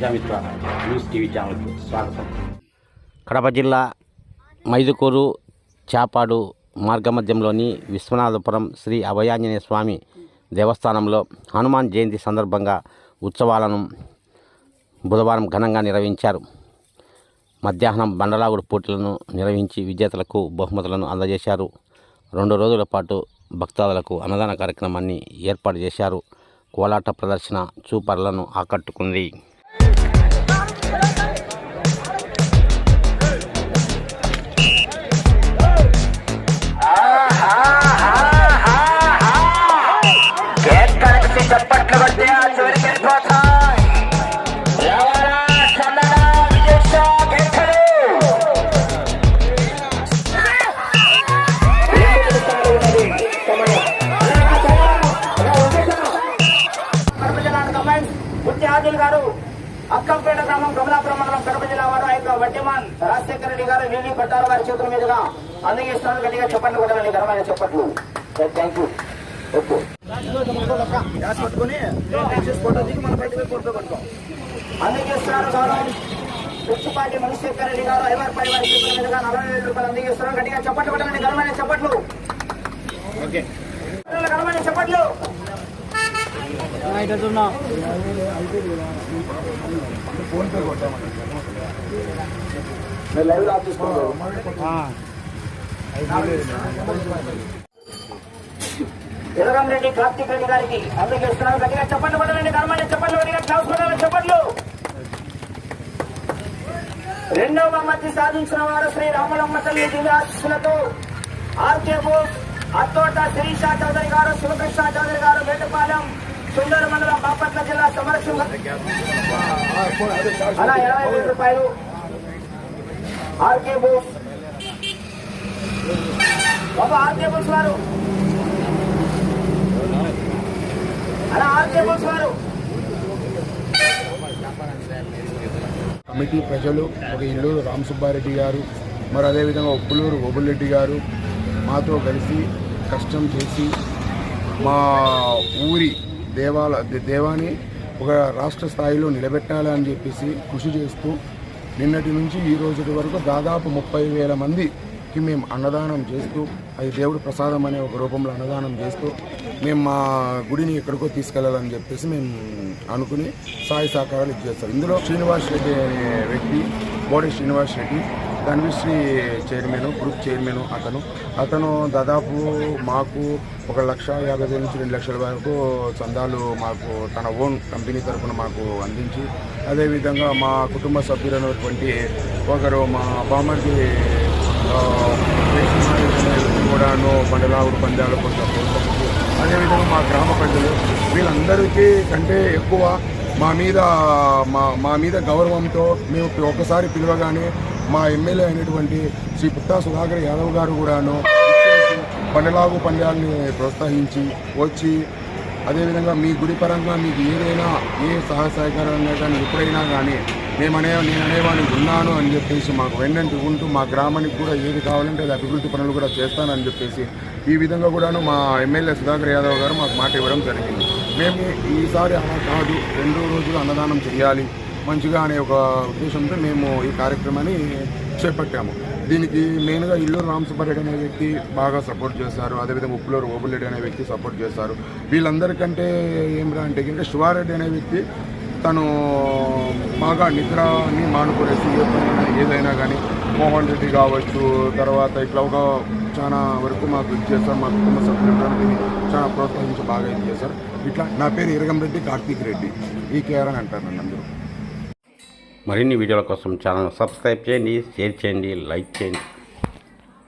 Prajamitra news TV ఛానల్కు స్వాగతం. కడప జిల్లా మైదుకూరు చాపాడు మార్గమధ్యంలోని విశ్వనాథపురం శ్రీ అభయాంజనేయ స్వామి దేవస్థానంలో హనుమాన్ జయంతి సందర్భంగా ఉత్సవాలను బుధవారం ఘనంగా నిర్వహించారు. మధ్యాహ్నం బండలాగుడు పోటీలను నిర్వహించి విజేతలకు బహుమతులను అందజేశారు. 2 రోజుల పాటు భక్తాదులకు అన్నదాన కార్యక్రమాన్ని ఏర్పాటు చేశారు. కోలాట ప్రదర్శన చూపరులను ఆకట్టుకుంది. ముత్యాదులు గారు అక్కంపేట గ్రామం కమలాపురం మండలం కడప జిల్లా వారు ఆ యొక్క వడ్డెమాన్ రాజశేఖర రెడ్డి గారు నీలి పట్టారు వారి చేతుల మీదుగా అందజేస్తున్నారు. గట్టిగా చెప్పండి కూడా ఘనమైన చెప్పట్లు. Thank you. ఓకే అందజేస్తున్నారు. గౌరవం పుచ్చిపాటి మణిశేఖర్ రెడ్డి గారు ఐవార్పాటి వారి చేతుల మీదుగా 40,000 రూపాయలు అందజేస్తున్నారు. గట్టిగా చెప్పట్లు కూడా ఘనమైన చెప్పట్లు. ఘనమైన చెప్పట్లు. ఎర్రంరెడ్డి కార్తీక్ రెడ్డి గారికి అందజేస్తున్నారు. గట్టిగా చెప్పండి పడాలండి. ఘనమైన చెప్పట్లు. గట్టిగా క్లాస్ పడాలని చెప్పట్లు. 2వ బహుమతి సాధించిన వారు శ్రీ రామలమ్మ తల్లి దివ్యాశీస్సులతో ఆర్కే బోస్ అత్తోట శిరీష చౌదరి గారు, శివకృష్ణ చౌదరి గారు, వేటపాలెం సుందర మండలం బాపట్ల జిల్లా సమరసింహ అలా 20,000 రూపాయలు. ఆర్కే బోస్ బాబా ఆర్కే బోస్ వారు అలా ఆర్కే బోస్ వారు కమిటీ ప్రజలు ఒక ఇల్లూరు రామసుబ్బారెడ్డి గారు, మరి అదేవిధంగా ఉప్పులూరు ఓబులరెడ్డి గారు మాతో కలిసి కష్టం చేసి మా ఊరి దేవాన్ని ఒక రాష్ట్ర స్థాయిలో నిలబెట్టాలని చెప్పేసి కృషి చేస్తూ నిన్నటి నుంచి ఈ రోజు వరకు దాదాపు 30,000 మందికి మేము అన్నదానం చేస్తూ, అది దేవుడి ప్రసాదం అనే ఒక రూపంలో అన్నదానం చేస్తూ మేము మా గుడిని ఎక్కడికో తీసుకెళ్లాలని చెప్పేసి మేము అనుకుని సాయి సహకారాలు ఇచ్చేస్తాం. ఇందులో శ్రీనివాస్ రెడ్డి అనే వ్యక్తి, Bodi Srinivas Reddy Dhanvishri chairman, group chairman అతను దాదాపు మాకు 1,50,000 నుంచి 2 లక్షల వరకు చందాలు మాకు తన ఓన్ కంపెనీ తరఫున మాకు అందించి, అదేవిధంగా మా కుటుంబ సభ్యులైనటువంటి ఒకరు మా బామర్ది కూడాను బండలాగుడు పందాలు కొంచెం ప్రోత్సహించి, అదేవిధంగా మా గ్రామ ప్రజలు వీళ్ళందరికీ కంటే ఎక్కువ మా మీద గౌరవంతో మేము ఒకసారి పిలవగానే మా ఎమ్మెల్యే అయినటువంటి శ్రీ పుట్టా సుధాకర్ యాదవ్ గారు కూడాను బండలాగు పందాలని ప్రోత్సహించి వచ్చి, అదేవిధంగా మీ గుడి పరంగా మీకు ఏదైనా ఏ సహకారంగా కానీ ఎప్పుడైనా కానీ నేను అనేవాడిని ఉన్నాను అని చెప్పేసి మాకు వెన్నంటి ఉంటూ మా గ్రామానికి కూడా ఏది కావాలంటే అది అభివృద్ధి పనులు కూడా చేస్తానని చెప్పేసి ఈ విధంగా కూడాను మా ఎమ్మెల్యే సుధాకర్ యాదవ్ గారు మాకు మాట ఇవ్వడం జరిగింది. మేము ఈసారి అలా కాదు, 2 రోజులు అన్నదానం చేయాలి మంచిగా అనే ఒక ఉద్దేశంతో మేము ఈ కార్యక్రమాన్ని చేపట్టాము. దీనికి మెయిన్గా ఇల్లూరు రామసుబ్బారెడ్డి అనే వ్యక్తి బాగా సపోర్ట్ చేస్తారు, అదేవిధంగా ఉప్పులూరు ఓబులరెడ్డి అనే వ్యక్తి సపోర్ట్ చేస్తారు. వీళ్ళందరికంటే ఏమిరా అంటే ఇంకా శివారెడ్డి అనే వ్యక్తి తను బాగా నిద్రని మానుకునేసి ఏదైనా కానీ మోహన్ రెడ్డి కావచ్చు, తర్వాత ఇట్లా ఒక చాలా వరకు మాకు ఇచ్చేస్తారు. మా కుటుంబ సభ్యులు చాలా ప్రోత్సహించి బాగా ఇచ్చేస్తారు. ఇట్లా నా పేరు ఇరగంరెడ్డి కార్తీక్ రెడ్డి, ఈ కేర్ అని అంటారు నన్ను అందరూ. మరిన్ని వీడియోల కోసం ఛానల్ సబ్స్క్రైబ్ చేయండి, షేర్ చేయండి, లైక్ చేయండి.